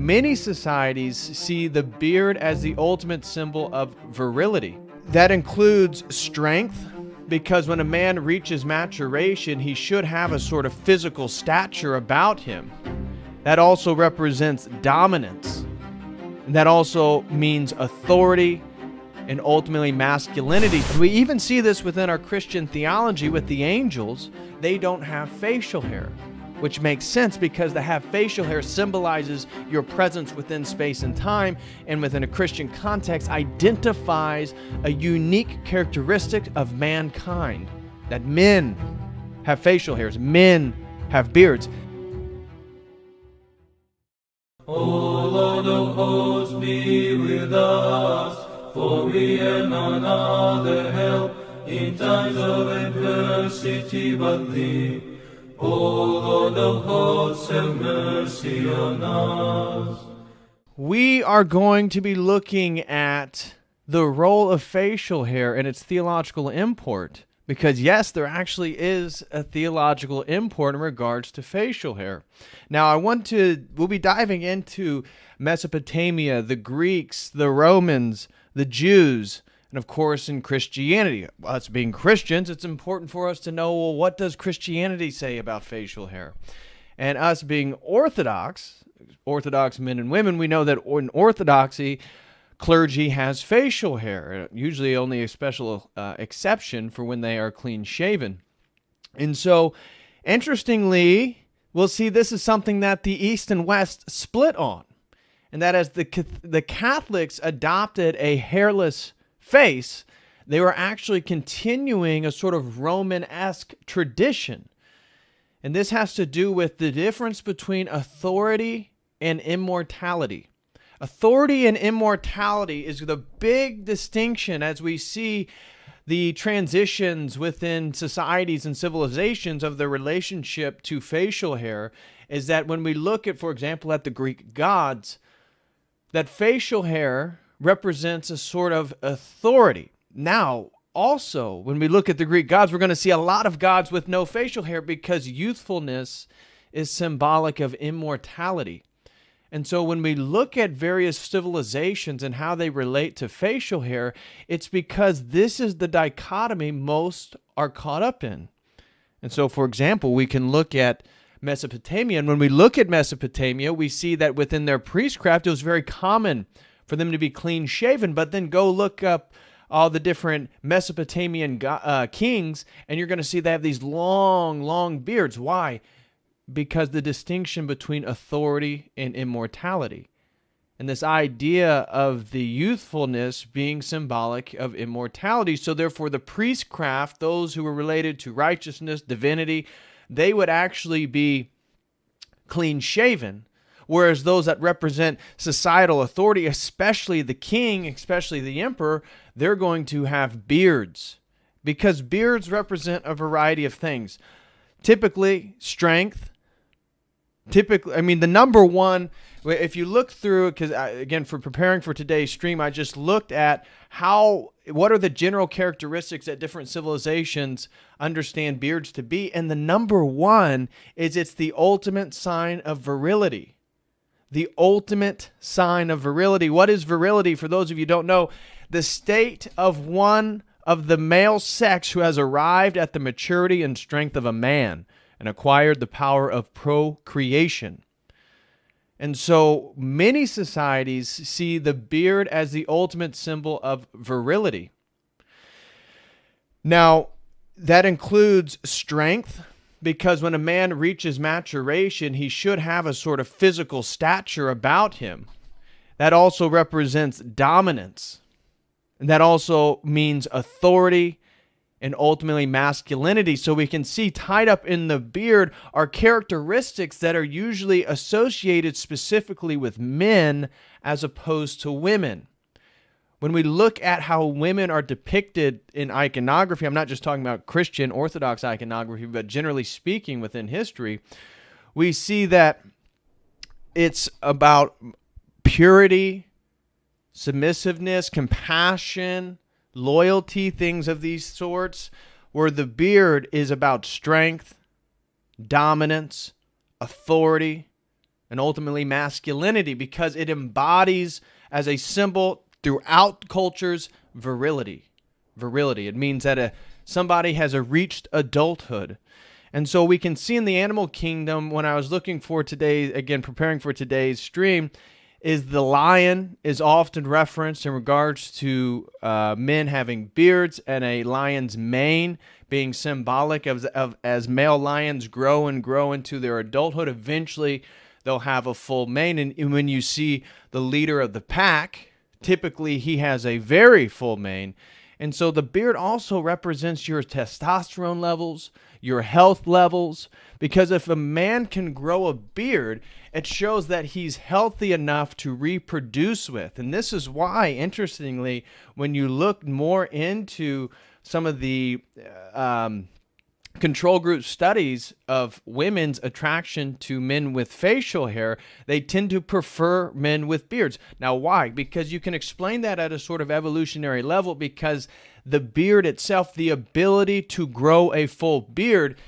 Many societies see the beard as the ultimate symbol of virility. That includes strength, because when a man reaches maturation, he should have a sort of physical stature about him. That also represents dominance. And that also means authority and ultimately masculinity. We even see this within our Christian theology with the angels. They don't have facial hair, which makes sense because to have facial hair symbolizes your presence within space and time, and within a Christian context identifies a unique characteristic of mankind, that men have facial hairs, men have beards. O Lord of hosts, be with us, for we have none other help in times of adversity but Thee. O Lord of hosts, have mercy on us. We are going to be looking at the role of facial hair and its theological import, because yes, there actually is a theological import in regards to facial hair. Now, we'll be diving into Mesopotamia, the Greeks, the Romans, the Jews, and of course in Christianity. Us being Christians, it's important for us to know, well, what does Christianity say about facial hair? And us being Orthodox men and women, we know that in Orthodoxy, clergy has facial hair, usually only a special exception for when they are clean shaven. And so, interestingly, we'll see this is something that the East and West split on. And that as the Catholics adopted a hairless face, they were actually continuing a sort of Roman-esque tradition. And this has to do with the difference between authority and immortality. Authority and immortality is the big distinction as we see the transitions within societies and civilizations of the relationship to facial hair, is that when we look at, for example, at the Greek gods, that facial hair represents a sort of authority. Now, also, when we look at the Greek gods, we're going to see a lot of gods with no facial hair because youthfulness is symbolic of immortality. And so when we look at various civilizations and how they relate to facial hair, it's because this is the dichotomy most are caught up in. And so, for example, we can look at Mesopotamia, and when we look at Mesopotamia, we see that within their priestcraft, it was very common for them to be clean shaven, but then go look up all the different Mesopotamian kings, and you're going to see they have these long, long beards. Why? Because the distinction between authority and immortality. And this idea of the youthfulness being symbolic of immortality. So therefore the priestcraft, those who were related to righteousness, divinity, they would actually be clean shaven. Whereas those that represent societal authority, especially the king, especially the emperor, they're going to have beards. Because beards represent a variety of things. Typically, strength. The number one, if you look through, because again, for preparing for today's stream, I just looked at what are the general characteristics that different civilizations understand beards to be. And the number one is it's the ultimate sign of virility. The ultimate sign of virility. What is virility? For those of you who don't know, the state of one of the male sex who has arrived at the maturity and strength of a man and acquired the power of procreation. And so many societies see the beard as the ultimate symbol of virility. Now, that includes strength, because when a man reaches maturation, he should have a sort of physical stature about him. That also represents dominance. And that also means authority and ultimately masculinity. So we can see tied up in the beard are characteristics that are usually associated specifically with men as opposed to women. When we look at how women are depicted in iconography, I'm not just talking about Christian Orthodox iconography, but generally speaking within history, we see that it's about purity, submissiveness, compassion, loyalty, things of these sorts, where the beard is about strength, dominance, authority, and ultimately masculinity, because it embodies as a symbol throughout cultures virility. Virility. It means that somebody has reached adulthood. And so we can see in the animal kingdom, when I was looking for today, again, preparing for today's stream, is the lion is often referenced in regards to men having beards, and a lion's mane being symbolic of as male lions grow and grow into their adulthood. Eventually, they'll have a full mane. And when you see the leader of the pack, typically he has a very full mane. And so the beard also represents your testosterone levels, your health levels, because if a man can grow a beard, it shows that he's healthy enough to reproduce with. And this is why, interestingly, when you look more into some of the control group studies of women's attraction to men with facial hair, they tend to prefer men with beards. Now, why? Because you can explain that at a sort of evolutionary level, because the beard itself, the ability to grow a full beard,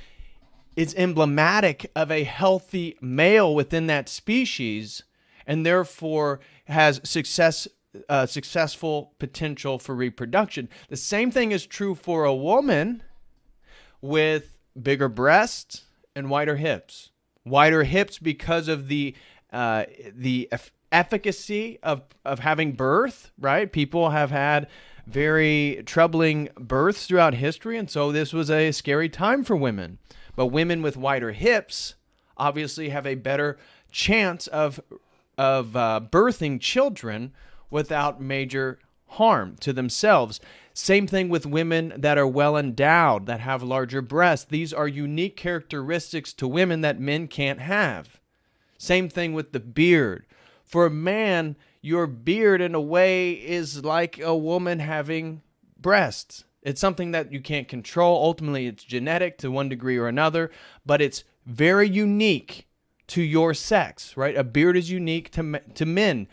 is emblematic of a healthy male within that species, and therefore has successful potential for reproduction. The same thing is true for a woman with bigger breasts and wider hips. Wider hips because of the efficacy of having birth, right? People have had very troubling births throughout history, and so this was a scary time for women. But women with wider hips obviously have a better chance of birthing children without major harm to themselves. Same thing with women that are well endowed, that have larger breasts. These are unique characteristics to women that men can't have. Same thing with the beard. For a man, your beard in a way is like a woman having breasts. It's something that you can't control. Ultimately, it's genetic to one degree or another, but it's very unique to your sex, right? A beard is unique to men,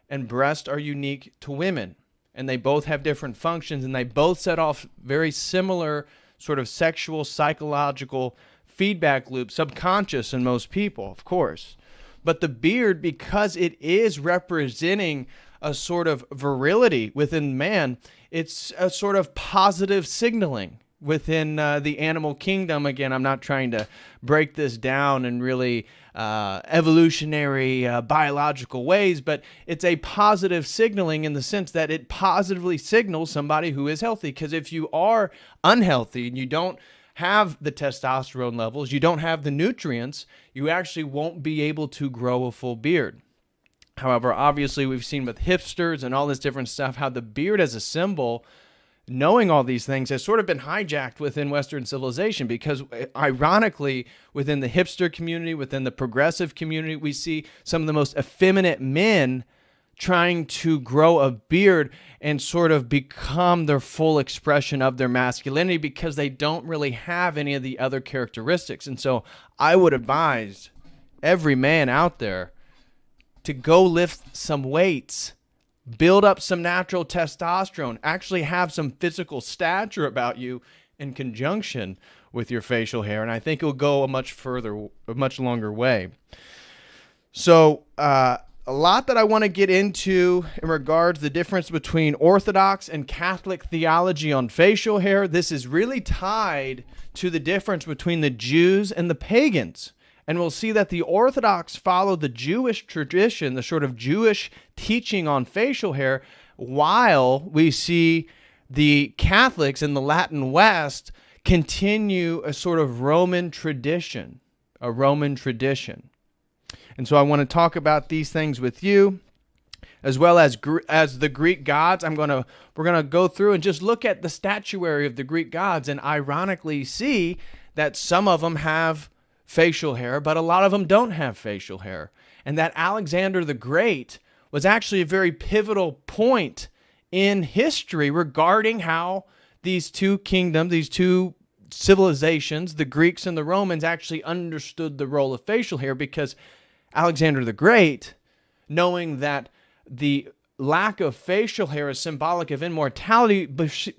and breasts are unique to women. And they both have different functions, and they both set off very similar sort of sexual, psychological feedback loops, subconscious in most people, of course. But the beard, because it is representing a sort of virility within man, it's a sort of positive signaling within the animal kingdom. Again, I'm not trying to break this down in really evolutionary biological ways, but it's a positive signaling in the sense that it positively signals somebody who is healthy. Because if you are unhealthy and you don't have the testosterone levels, you don't have the nutrients, you actually won't be able to grow a full beard. However, obviously we've seen with hipsters and all this different stuff how the beard as a symbol, knowing all these things, has sort of been hijacked within Western civilization, because ironically within the hipster community, within the progressive community, we see some of the most effeminate men trying to grow a beard and sort of become their full expression of their masculinity, because they don't really have any of the other characteristics. And so I would advise every man out there to go lift some weights, build up some natural testosterone, actually have some physical stature about you in conjunction with your facial hair. And I think it'll go a much longer way. So, a lot that I want to get into in regards to the difference between Orthodox and Catholic theology on facial hair. This is really tied to the difference between the Jews and the pagans. And we'll see that the Orthodox follow the Jewish tradition, the sort of Jewish teaching on facial hair, while we see the Catholics in the Latin West continue a sort of Roman tradition, And so I want to talk about these things with you, as well as the Greek gods. We're going to go through and just look at the statuary of the Greek gods, and ironically see that some of them have facial hair, but a lot of them don't have facial hair. And that Alexander the Great was actually a very pivotal point in history regarding how these two kingdoms, these two civilizations, the Greeks and the Romans, actually understood the role of facial hair, because Alexander the Great, knowing that the lack of facial hair is symbolic of immortality,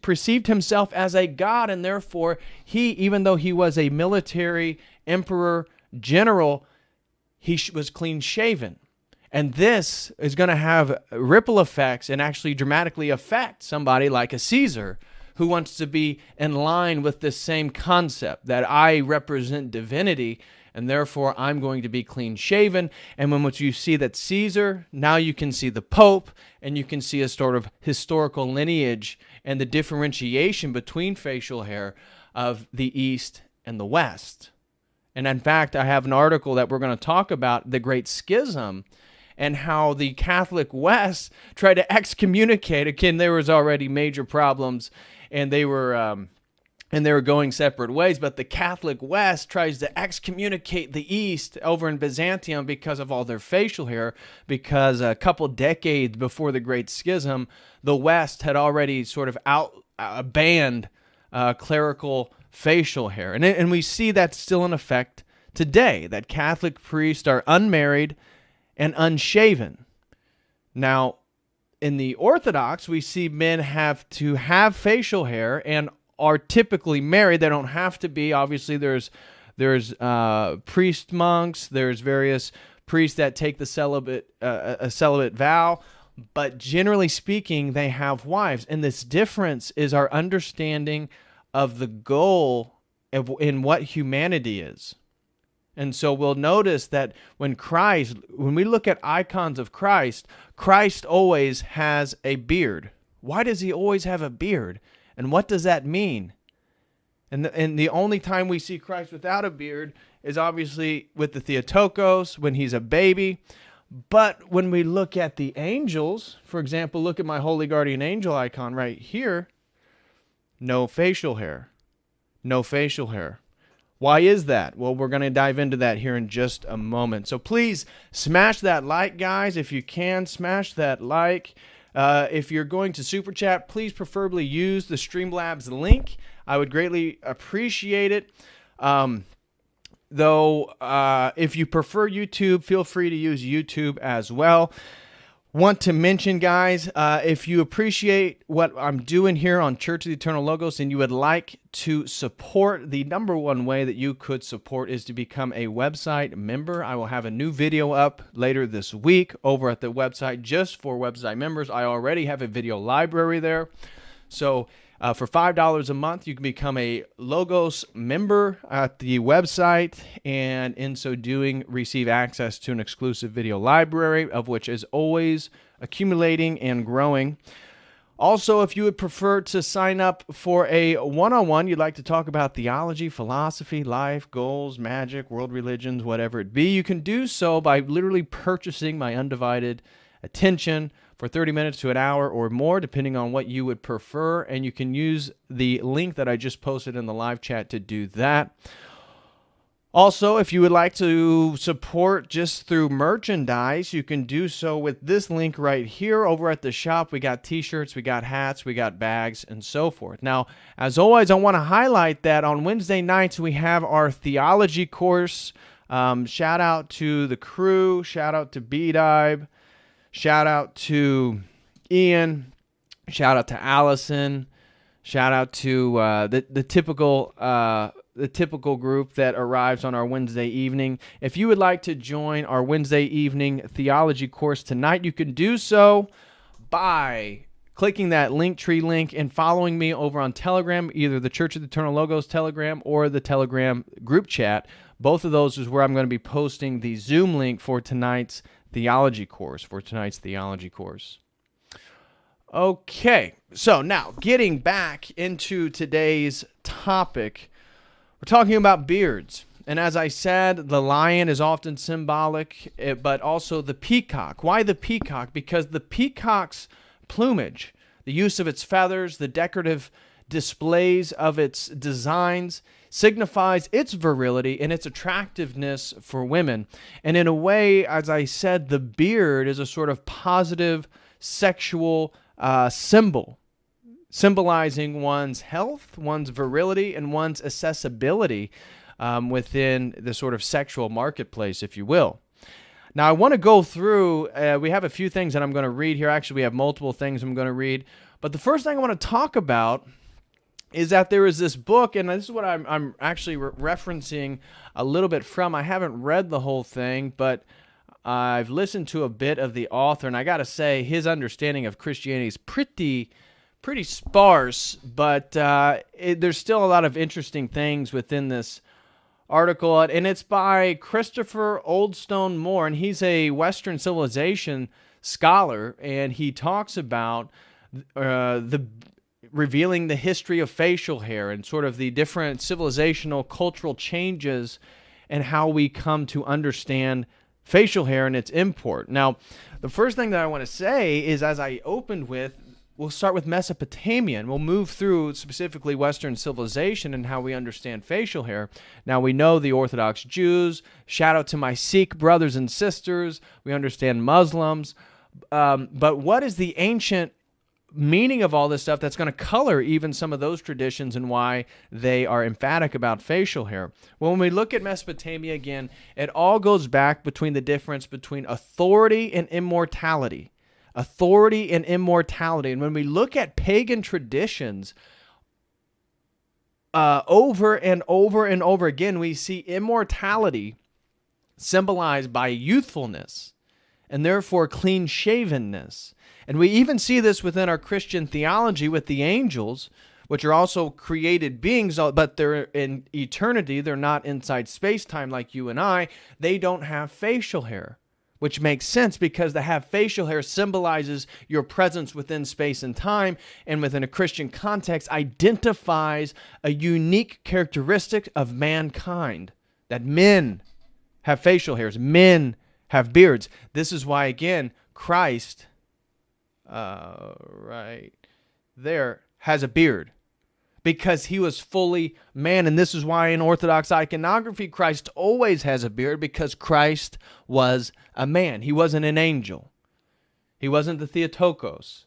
perceived himself as a god, and therefore he, even though he was a military emperor general, was clean shaven. And this is going to have ripple effects and actually dramatically affect somebody like a Caesar who wants to be in line with this same concept that I represent divinity and therefore I'm going to be clean shaven. And when you see that Caesar, now you can see the Pope and you can see a sort of historical lineage and the differentiation between facial hair of the East and the West. And in fact, I have an article that we're going to talk about the Great Schism and how the Catholic West tried to excommunicate. Again, there was already major problems, and they were going separate ways. But the Catholic West tries to excommunicate the East over in Byzantium because of all their facial hair. Because a couple decades before the Great Schism, the West had already sort of banned clerical facial hair, and we see that still in effect today. That Catholic priests are unmarried and unshaven. Now, in the Orthodox, we see men have to have facial hair and are typically married. They don't have to be. Obviously, there's priest monks. There's various priests that take the a celibate vow. But generally speaking, they have wives. And this difference is our understanding of the goal in what humanity is. And so we'll notice that when we look at icons of Christ, Christ always has a beard. Why does he always have a beard? And what does that mean? And the only time we see Christ without a beard is obviously with the Theotokos, when he's a baby. But when we look at the angels, for example, look at my Holy Guardian Angel icon right here, no facial hair. No facial hair. Why is that? Well, we're going to dive into that here in just a moment. So please smash that like, guys. If you can, smash that like. If you're going to Super Chat, please preferably use the Streamlabs link. I would greatly appreciate it. Though, if you prefer YouTube, feel free to use YouTube as well. Want to mention, guys, if you appreciate what I'm doing here on Church of the Eternal Logos and you would like to support, the number one way that you could support is to become a website member. I will have a new video up later this week over at the website just for website members. I already have a video library there. So for $5 a month, you can become a Logos member at the website, and in so doing, receive access to an exclusive video library, of which is always accumulating and growing. Also, if you would prefer to sign up for a one-on-one, you'd like to talk about theology, philosophy, life, goals, magic, world religions, whatever it be, you can do so by literally purchasing my undivided attention for 30 minutes to an hour or more, depending on what you would prefer. And you can use the link that I just posted in the live chat to do that. Also, if you would like to support just through merchandise, you can do so with this link right here over at the shop. We got t-shirts, we got hats, we got bags, and so forth. Now, as always, I want to highlight that on Wednesday nights, we have our theology course. Shout out to the crew. Shout out to B-Dive. Shout out to Ian. Shout out to Allison. Shout out to the typical group that arrives on our Wednesday evening. If you would like to join our Wednesday evening theology course tonight, you can do so by clicking that Linktree link and following me over on Telegram, either the Church of the Eternal Logos Telegram or the Telegram group chat. Both of those is where I'm going to be posting the Zoom link for tonight's theology course, Okay, so now getting back into today's topic, we're talking about beards. And as I said, the lion is often symbolic, but also the peacock. Why the peacock? Because the peacock's plumage, the use of its feathers, the decorative displays of its designs signifies its virility and its attractiveness for women. And in a way, as I said, the beard is a sort of positive sexual symbol, symbolizing one's health, one's virility, and one's accessibility within the sort of sexual marketplace, if you will. Now, I want to go through, we have a few things that I'm going to read here. Actually, we have multiple things I'm going to read. But the first thing I want to talk about is that there is this book, and this is what I'm actually referencing a little bit from. I haven't read the whole thing, but I've listened to a bit of the author, and I got to say his understanding of Christianity is pretty sparse, but there's still a lot of interesting things within this article, and it's by Christopher Oldstone Moore, and he's a Western civilization scholar, and he talks about the revealing the history of facial hair and sort of the different civilizational cultural changes and how we come to understand facial hair and its import. Now, the first thing that I want to say is, as I opened with, we'll start with Mesopotamia, and we'll move through specifically Western civilization and how we understand facial hair. Now, we know the Orthodox Jews. Shout out to my Sikh brothers and sisters. We understand Muslims. But what is the ancient meaning of all this stuff that's going to color even some of those traditions and why they are emphatic about facial hair? Well, when we look at Mesopotamia again, it all goes back between the difference between authority and immortality. Authority and immortality. And when we look at pagan traditions, over and over and over again, we see immortality symbolized by youthfulness and therefore clean-shavenness. And we even see this within our Christian theology with the angels, which are also created beings, but they're in eternity. They're not inside space-time like you and I. They don't have facial hair, which makes sense because to have facial hair symbolizes your presence within space and time, and within a Christian context identifies a unique characteristic of mankind, that men have facial hairs, men have beards. This is why, again, Christ, right there, has a beard, because he was fully man. And this is why in Orthodox iconography, Christ always has a beard, because Christ was a man. He wasn't an angel. He wasn't the Theotokos.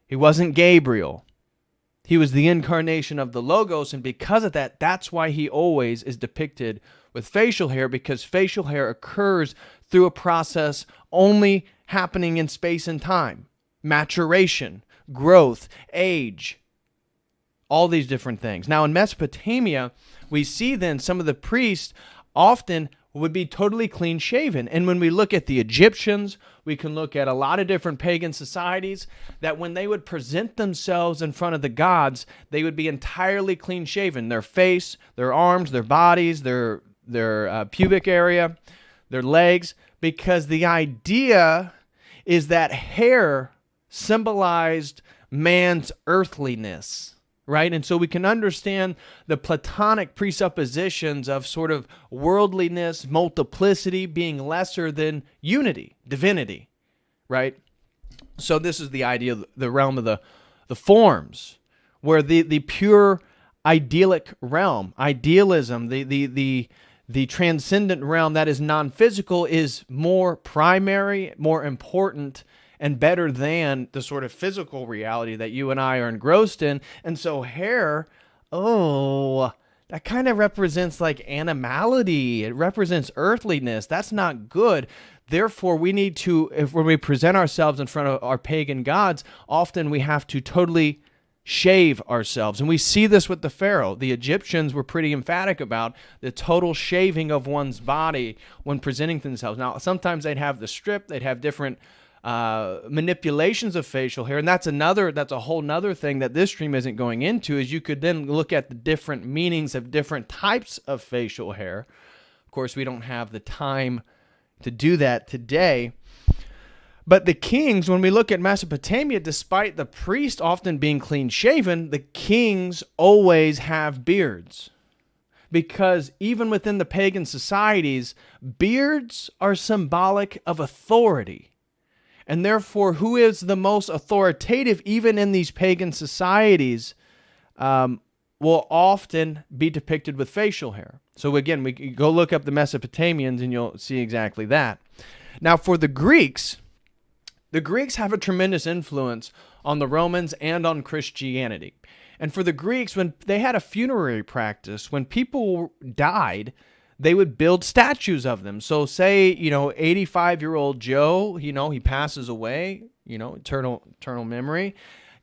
He wasn't Gabriel. He was the incarnation of the Logos, and because of that, that's why he always is depicted with facial hair, because facial hair occurs through a process only happening in space and time. Maturation, growth, age, all these different things. Now in Mesopotamia, we see then some of the priests often would be totally clean shaven. And when we look at the Egyptians, we can look at a lot of different pagan societies, that when they would present themselves in front of the gods, they would be entirely clean shaven. Their face, their arms, their bodies, their pubic area, their legs, because the idea is that hair symbolized man's earthliness, right? And so we can understand the Platonic presuppositions of sort of worldliness, multiplicity being lesser than unity, divinity, right? So this is the idea of the realm of the forms, where the pure idyllic realm, idealism, the transcendent realm that is non-physical is more primary, more important, and better than the sort of physical reality that you and I are engrossed in. And so hair, that kind of represents like animality. It represents earthliness. That's not good. Therefore, we need to, when we present ourselves in front of our pagan gods, often we have to totally shave ourselves. And we see this with the Pharaoh. The Egyptians were pretty emphatic about the total shaving of one's body when presenting themselves. Now, sometimes they'd have the strip, they'd have different manipulations of facial hair, and that's a whole nother thing that this stream isn't going into, is you could then look at the different meanings of different types of facial hair. Of course, we don't have the time to do that today. But the kings, when we look at Mesopotamia, despite the priest often being clean-shaven, the kings always have beards. Because even within the pagan societies, beards are symbolic of authority. And therefore, who is the most authoritative, even in these pagan societies, will often be depicted with facial hair. So again, we can go look up the Mesopotamians and you'll see exactly that. Now, for the Greeks have a tremendous influence on the Romans and on Christianity. And for the Greeks, when they had a funerary practice, when people died, they would build statues of them. So say, 85-year-old Joe, he passes away, eternal memory.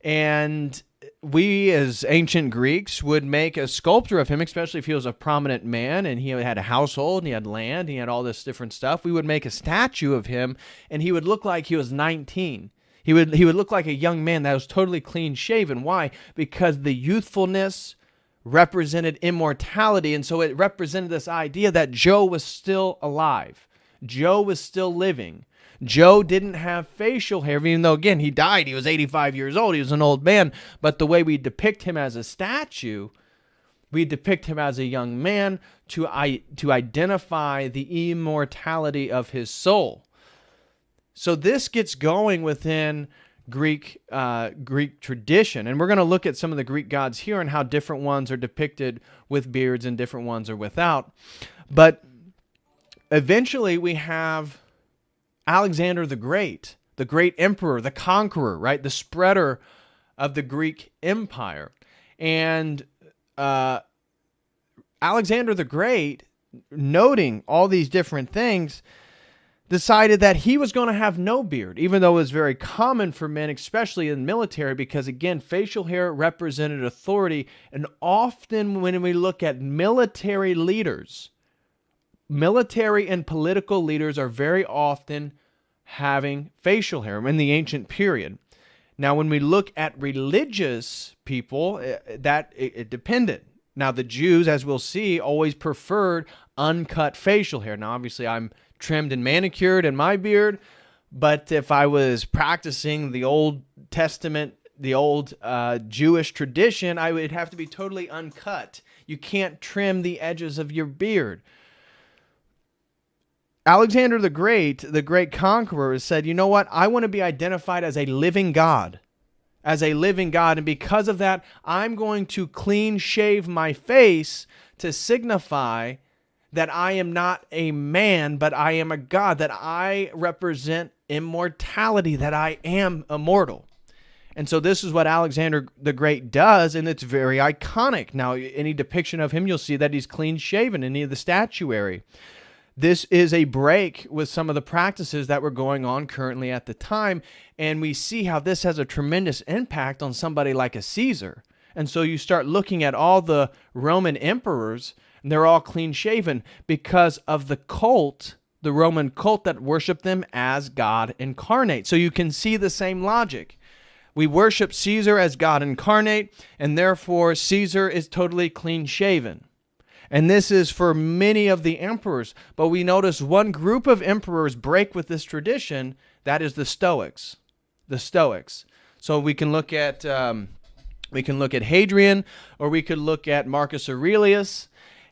And we, as ancient Greeks, would make a sculpture of him, especially if he was a prominent man and he had a household and he had land and he had all this different stuff. We would make a statue of him, and he would look like he was 19. He would look like a young man that was totally clean shaven. Why? Because the youthfulness represented immortality, and so it represented this idea that Joe was still alive. Joe was still living. Joe didn't have facial hair, even though, again, he died. He was 85 years old. He was an old man. But the way we depict him as a statue, we depict him as a young man to identify the immortality of his soul. So this gets going within Greek tradition. And we're going to look at some of the Greek gods here and how different ones are depicted with beards and different ones are without. But eventually we have Alexander the Great emperor, the conqueror, right? The spreader of the Greek Empire. And Alexander the Great, noting all these different things, decided that he was going to have no beard, even though it was very common for men, especially in the military, because, again, facial hair represented authority. And often when we look at military leaders, military and political leaders are very often having facial hair in the ancient period. Now, when we look at religious people, it depended. Now, the Jews, as we'll see, always preferred uncut facial hair. Now, obviously, I'm trimmed and manicured in my beard, but if I was practicing the Old Testament, the old Jewish tradition, I would have to be totally uncut. You can't trim the edges of your beard. Alexander the Great conqueror, said, you know what? I want to be identified as a living God. And because of that, I'm going to clean shave my face to signify that I am not a man, but I am a God, that I represent immortality, that I am immortal. And so this is what Alexander the Great does, and it's very iconic. Now, any depiction of him, you'll see that he's clean shaven, any of the statuary. This is a break with some of the practices that were going on currently at the time, and we see how this has a tremendous impact on somebody like a Caesar. And so you start looking at all the Roman emperors, and they're all clean shaven because of the cult, the Roman cult that worshiped them as God incarnate. So you can see the same logic. We worship Caesar as God incarnate, and therefore Caesar is totally clean shaven. And this is for many of the emperors. But we notice one group of emperors break with this tradition. That is the Stoics. The Stoics. So we can look at Hadrian, or we could look at Marcus Aurelius.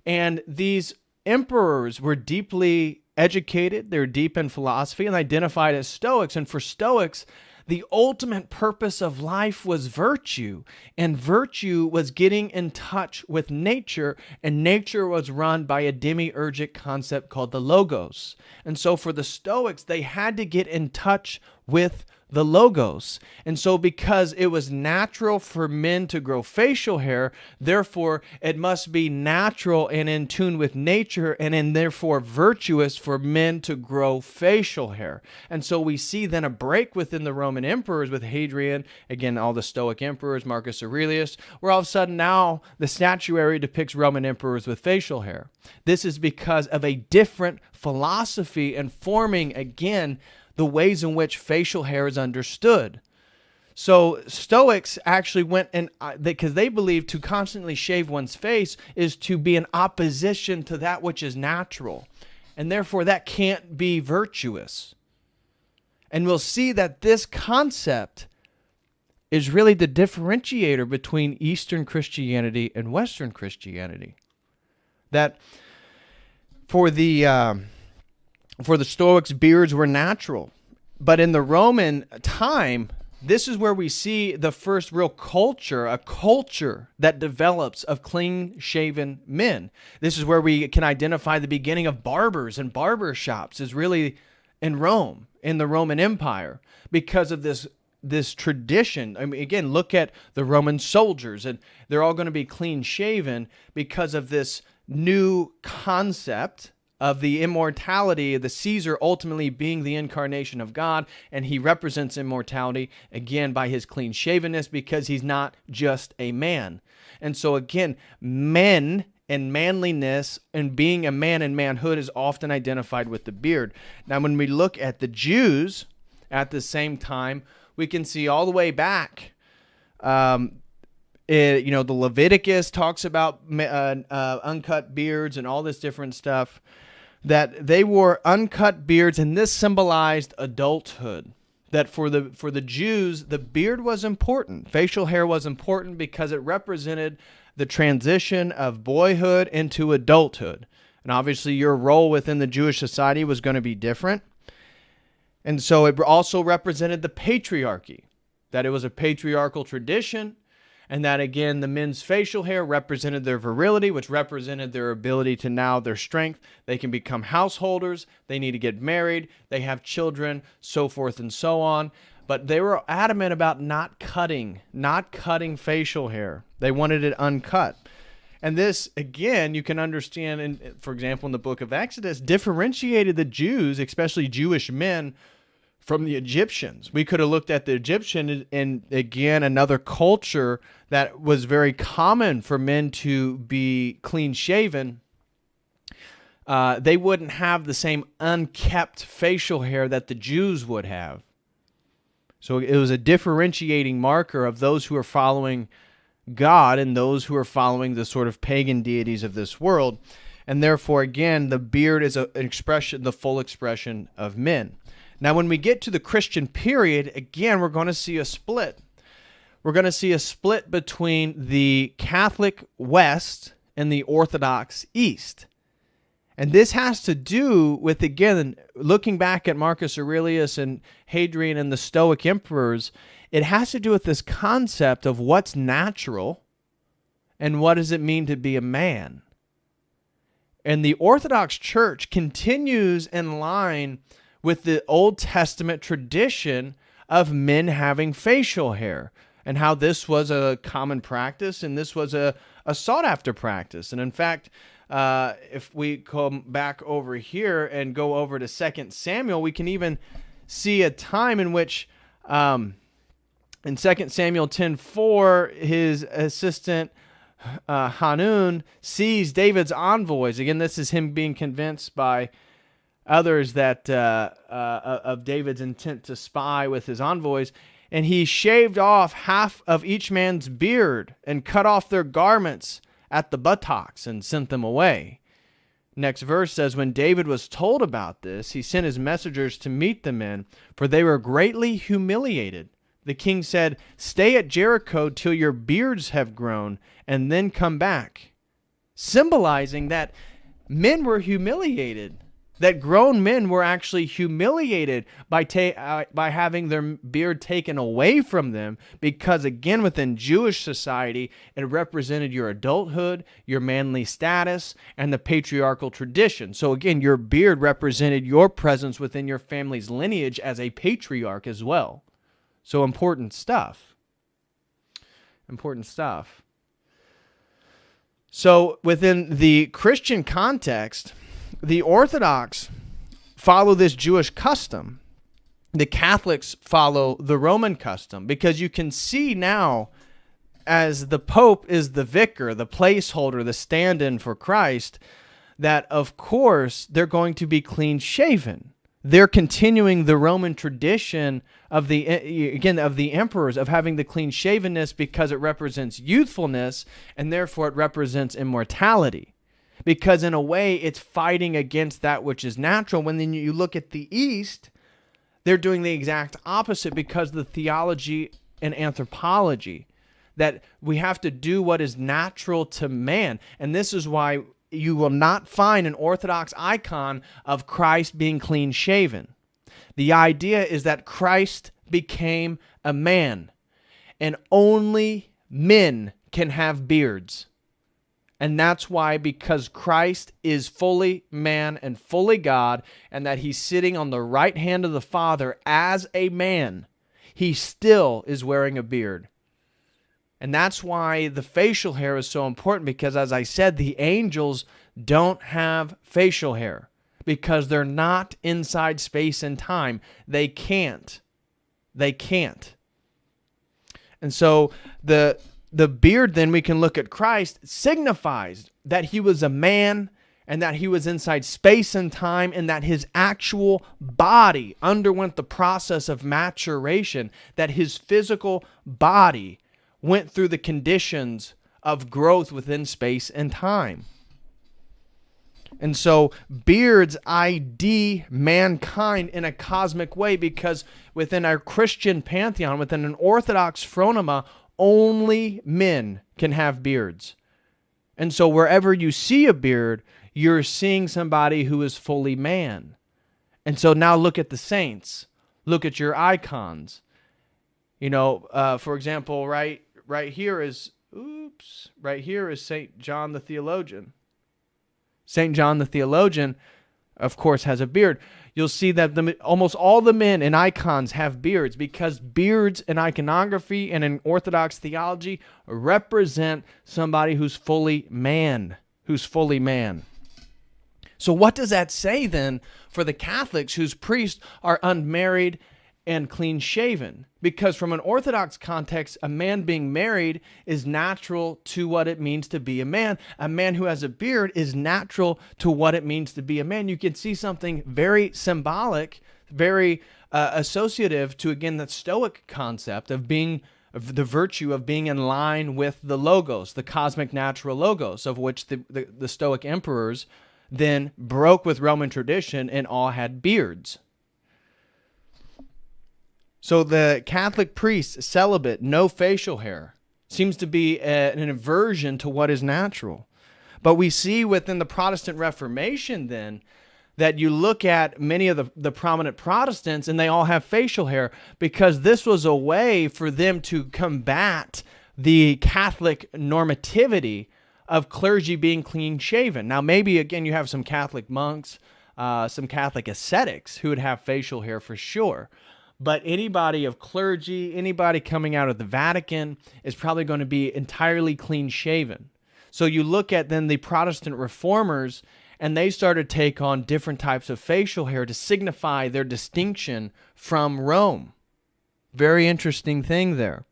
And these emperors were deeply educated. They're deep in philosophy and identified as Stoics. And for Stoics, the ultimate purpose of life was virtue, and virtue was getting in touch with nature, and nature was run by a demiurgic concept called the Logos. And so for the Stoics, they had to get in touch with the Logos. And so because it was natural for men to grow facial hair, therefore it must be natural and in tune with nature, and therefore virtuous for men to grow facial hair. And so we see then a break within the Roman emperors with Hadrian, again, all the Stoic emperors, Marcus Aurelius, where all of a sudden now the statuary depicts Roman emperors with facial hair. This is because of a different philosophy informing, again, the ways in which facial hair is understood. So Stoics actually went and because they believe to constantly shave one's face is to be in opposition to that which is natural. And therefore that can't be virtuous. And we'll see that this concept is really the differentiator between Eastern Christianity and Western Christianity. That for the Stoics, beards were natural. But in the Roman time, this is where we see the first real culture, a culture that develops of clean-shaven men. This is where we can identify the beginning of barbers and barber shops is really in Rome, in the Roman Empire, because of this tradition. I mean, again, look at the Roman soldiers, and they're all going to be clean-shaven because of this new concept of the immortality of the Caesar ultimately being the incarnation of God, and he represents immortality, again, by his clean-shavenness, because he's not just a man. And so, again, men and manliness and being a man and manhood is often identified with the beard. Now, when we look at the Jews at the same time, we can see all the way back, the Leviticus talks about uncut beards and all this different stuff, that they wore uncut beards, and this symbolized adulthood. That for the Jews, the beard was important. Facial hair was important because it represented the transition of boyhood into adulthood. And obviously your role within the Jewish society was going to be different. And so it also represented the patriarchy, that it was a patriarchal tradition, and that, again, the men's facial hair represented their virility, which represented their ability to now their strength. They can become householders. They need to get married. They have children, so forth and so on. But they were adamant about not cutting facial hair. They wanted it uncut. And this, again, you can understand, for example, in the book of Exodus, differentiated the Jews, especially Jewish men, from the Egyptians. We could have looked at the Egyptian and again, another culture that was very common for men to be clean-shaven. They wouldn't have the same unkept facial hair that the Jews would have. So it was a differentiating marker of those who are following God and those who are following the sort of pagan deities of this world. And therefore, again, the beard is an expression, the full expression of men. Now, when we get to the Christian period, again, we're going to see a split. We're going to see a split between the Catholic West and the Orthodox East. And this has to do with, again, looking back at Marcus Aurelius and Hadrian and the Stoic emperors, it has to do with this concept of what's natural and what does it mean to be a man. And the Orthodox Church continues in line with the Old Testament tradition of men having facial hair, and how this was a common practice and this was a sought-after practice. And in fact, if we come back over here and go over to 2 Samuel, we can even see a time in which in 2 Samuel 10:4, his assistant Hanun sees David's envoys. Again, this is him being convinced by others that of David's intent to spy with his envoys, and he shaved off half of each man's beard and cut off their garments at the buttocks and sent them away. Next verse says, when David was told about this, he sent his messengers to meet the men, for they were greatly humiliated. The king said, stay at Jericho till your beards have grown, and then come back. Symbolizing that men were humiliated, that grown men were actually humiliated by having their beard taken away from them, because, again, within Jewish society, it represented your adulthood, your manly status, and the patriarchal tradition. So, again, your beard represented your presence within your family's lineage as a patriarch as well. So, important stuff. Important stuff. So, within the Christian context, the Orthodox follow this Jewish custom. The Catholics follow the Roman custom, because you can see now, as the Pope is the vicar, the placeholder, the stand-in for Christ, that of course they're going to be clean shaven. They're continuing the Roman tradition of the emperors of having the clean shavenness, because it represents youthfulness and therefore it represents immortality. Because in a way, it's fighting against that which is natural. When then you look at the East, they're doing the exact opposite, because of the theology and anthropology, that we have to do what is natural to man. And this is why you will not find an Orthodox icon of Christ being clean shaven. The idea is that Christ became a man, and only men can have beards. And that's why, because Christ is fully man and fully God, and that he's sitting on the right hand of the Father as a man, he still is wearing a beard. And that's why the facial hair is so important, because, as I said, the angels, don't have facial hair because they're not inside space and time. They can't. They can't. And so the beard, then we can look at Christ, signifies that he was a man and that he was inside space and time and that his actual body underwent the process of maturation, that his physical body went through the conditions of growth within space and time. And so beards ID mankind in a cosmic way because within our Christian pantheon, within an Orthodox phronema, only men can have beards. And so wherever you see a beard, you're seeing somebody who is fully man. And so now look at the saints. Look at your icons. You know, for example, right here is St. John the Theologian. St. John the Theologian, of course, has a beard. You'll see that almost all the men in icons have beards because beards in iconography and in Orthodox theology represent somebody who's fully man. So what does that say then for the Catholics whose priests are unmarried and clean shaven? Because from an Orthodox context, a man being married is natural to what it means to be a man. A man who has a beard is natural to what it means to be a man. You can see something very symbolic, very associative to, again, the Stoic concept of the virtue of being in line with the logos, the cosmic natural logos, of which the Stoic emperors then broke with Roman tradition and all had beards. So the Catholic priest, celibate, no facial hair, seems to be an aversion to what is natural. But we see within the Protestant Reformation then that you look at many of the prominent Protestants and they all have facial hair because this was a way for them to combat the Catholic normativity of clergy being clean shaven. Now maybe again you have some Catholic monks, some Catholic ascetics who would have facial hair for sure. But anybody of clergy, anybody coming out of the Vatican is probably going to be entirely clean shaven. So you look at then the Protestant reformers and they started to take on different types of facial hair to signify their distinction from Rome. Very interesting thing there.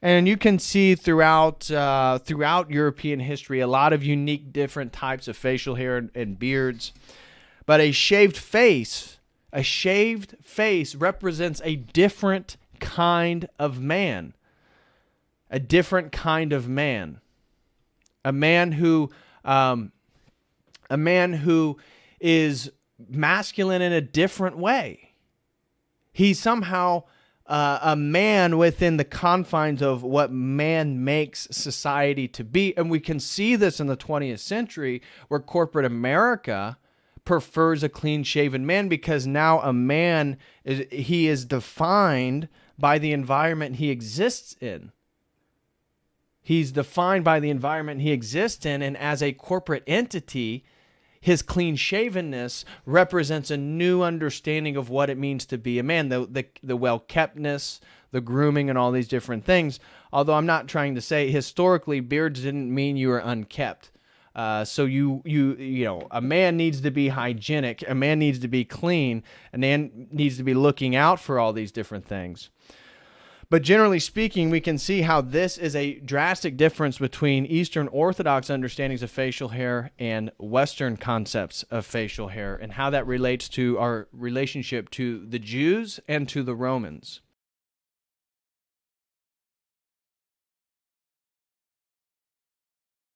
And you can see throughout European history a lot of unique different types of facial hair and beards. But a shaved face represents a different kind of man. A different kind of man. A man who is masculine in a different way. He's somehow a man within the confines of what man makes society to be. And we can see this in the 20th century where corporate America prefers a clean-shaven man because now a man is defined by the environment he exists in. He's defined by the environment he exists in, and as a corporate entity, his clean-shavenness represents a new understanding of what it means to be a man, the well-keptness, the grooming, and all these different things. Although I'm not trying to say historically beards didn't mean you were unkept. So you know, a man needs to be hygienic, a man needs to be clean, a man needs to be looking out for all these different things. But generally speaking, we can see how this is a drastic difference between Eastern Orthodox understandings of facial hair and Western concepts of facial hair, and how that relates to our relationship to the Jews and to the Romans.